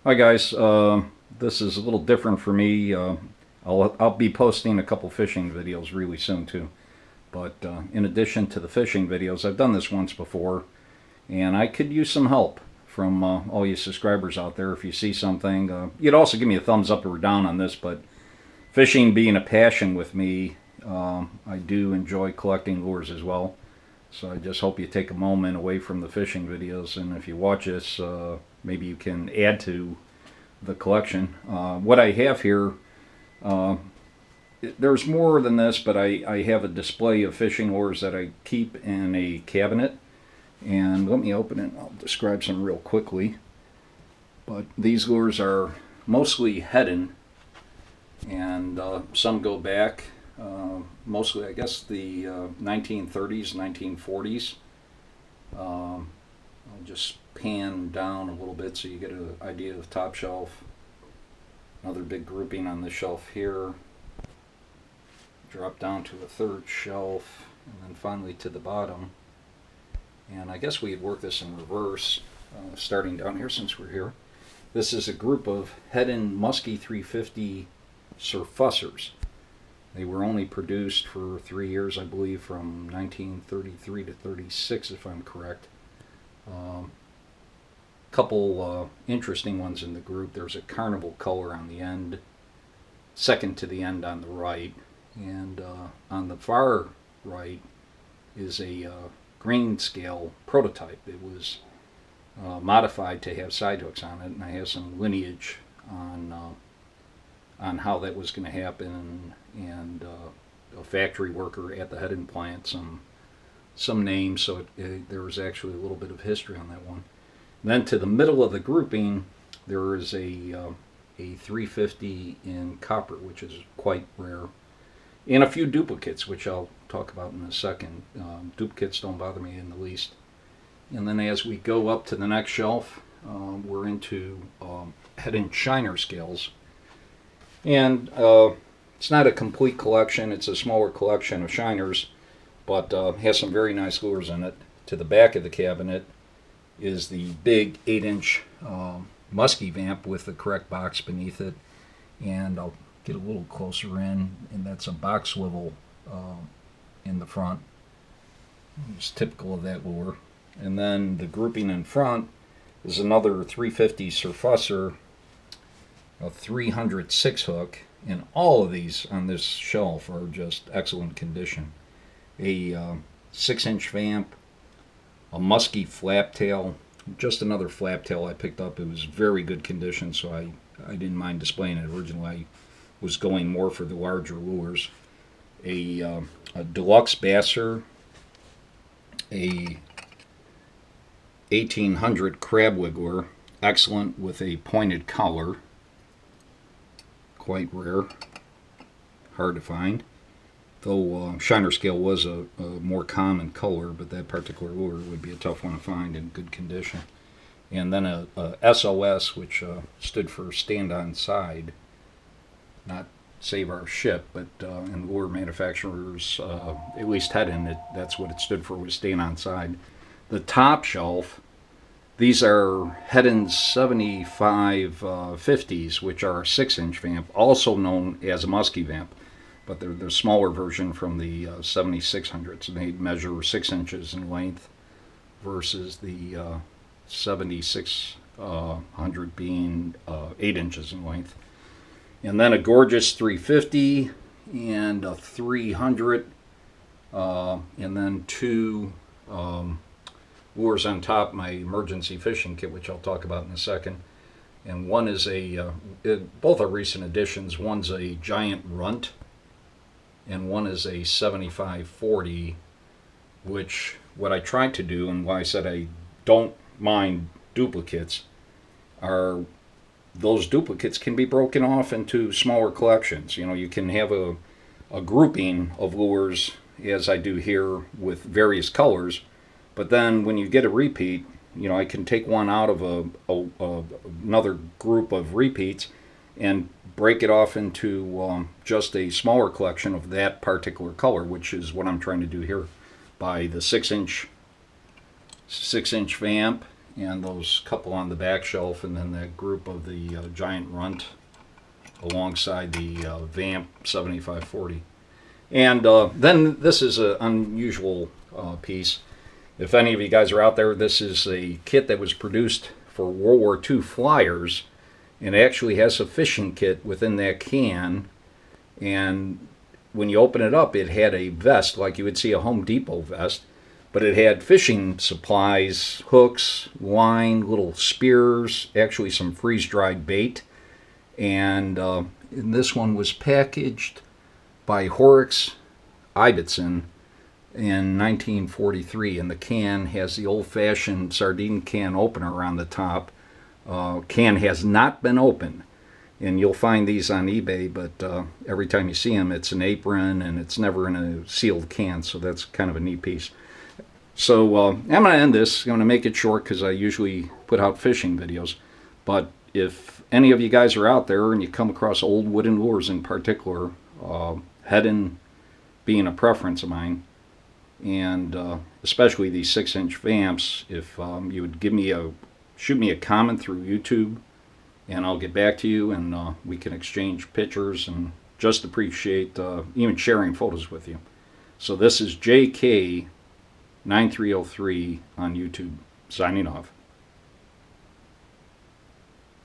Hi guys, this is a little different for me. I'll be posting a couple fishing videos really soon too. But in addition to the fishing videos, I've done this once before, and I could use some help from all you subscribers out there. If you see something, you'd also give me a thumbs up or down on this. But fishing being a passion with me, I do enjoy collecting lures as well. So I just hope you take a moment away from the fishing videos, and if you watch this, maybe you can add to the collection. What I have here, uh, there's more than this, but I have a display of fishing lures that I keep in a cabinet. And let me open it. I'll describe some real quickly. But these lures are mostly Heddon, and some go back. Mostly, I guess, the 1930s, 1940s. I'll just pan down a little bit so you get an idea of top shelf. Another big grouping on the shelf here. Drop down to a third shelf, and then finally to the bottom. And I guess we'd work this in reverse, starting down here since we're here. This is a group of Heddon Muskie 350 surfussers. They were only produced for 3 years, I believe, from 1933 to 36, if I'm correct. Couple interesting ones in the group. There's a carnival color on the end, second to the end on the right, and on the far right is a grain scale prototype. It was modified to have side hooks on it, and I have some lineage on how that was going to happen, and a factory worker at the Heddon plant, some names, so there was actually a little bit of history on that one. And then to the middle of the grouping, there is a 350 in copper, which is quite rare, and a few duplicates, which I'll talk about in a second. Duplicates don't bother me in the least. And then as we go up to the next shelf, we're into Heddon shiner scales. And it's not a complete collection. It's a smaller collection of shiners, but has some very nice lures in it. To the back of the cabinet is the big 8-inch musky vamp with the correct box beneath it. And I'll get a little closer in, and that's a box swivel in the front. It's typical of that lure. And then the grouping in front is another 350 surfusser, a 306 hook, and all of these on this shelf are just excellent condition. A 6-inch vamp, a musky flap tail, just another flap tail I picked up. It was very good condition, so I didn't mind displaying it. Originally I was going more for the larger lures. A deluxe basser, a 1800 crab wiggler, excellent with a pointed collar, quite rare, hard to find. Though shiner scale was a more common color, but that particular lure would be a tough one to find in good condition. And then a SOS, which stood for stand on side, not save our ship, but in lure manufacturers, at least Heddon, that's what it stood for, was stand on side. The top shelf, these are Heddon's 7550s, which are a 6-inch vamp, also known as a musky vamp, but they're the smaller version from the 7600s. They measure 6 inches in length versus the 7600 being 8 inches in length. And then a gorgeous 350 and a 300, and then two lures on top, my emergency fishing kit, which I'll talk about in a second. And one is both are recent additions. One's a giant runt, and one is a 7540, which what I tried to do, and why I said I don't mind duplicates, are those duplicates can be broken off into smaller collections. You know, you can have a grouping of lures, as I do here, with various colors, but then when you get a repeat, you know, I can take one out of another group of repeats and break it off into just a smaller collection of that particular color, which is what I'm trying to do here by the 6-inch vamp and those couple on the back shelf, and then that group of the giant runt alongside the Vamp 7540. And then this is an unusual piece. If any of you guys are out there, this is a kit that was produced for World War II flyers, and it actually has a fishing kit within that can. And when you open it up, it had a vest like you would see a Home Depot vest, but it had fishing supplies, hooks, line, little spears, actually some freeze-dried bait. And this one was packaged by Horrocks Ibbotson in 1943, and the can has the old-fashioned sardine can opener on the top. Can has not been opened, and you'll find these on eBay, but every time you see them, it's an apron, and it's never in a sealed can, so that's kind of a neat piece. So I'm going to end this. I'm going to make it short because I usually put out fishing videos, but if any of you guys are out there and you come across old wooden lures in particular, Heddon being a preference of mine, and especially these 6-inch Vamps, if you would shoot me a comment through YouTube, and I'll get back to you, and we can exchange pictures, and just appreciate even sharing photos with you. So this is JK9303 on YouTube, signing off.